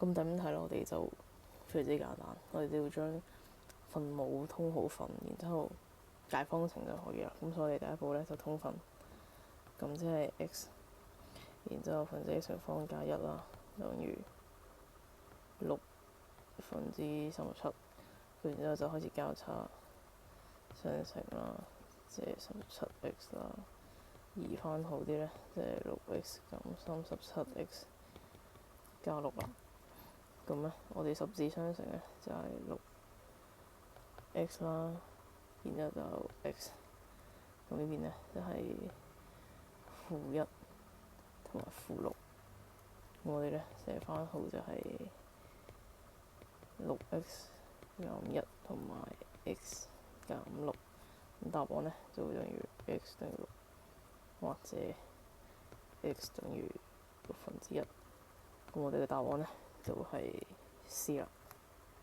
咁第五題啦，我哋就非常之簡單，我哋就要將分母通好分，然之後解方程就可以啦。咁所以我哋第一步咧就通分，咁即係 x， 然之後分之 x 乘方加一啦，等於6分之37，然之後就開始交叉相乘啦，即係37x 啦。移翻好啲咧，即係6x 減37x 加6啦。咁咧，我哋十字相乘咧就係6x 啦，然之後就 x。咁呢邊咧就係-1同埋-6。咁我哋咧寫翻好就係6x 減1同埋 x 減6。咁答案咧就會等於 x 等於6，或者 x 等於1/6。咁我哋嘅答案咧就係 C 啦。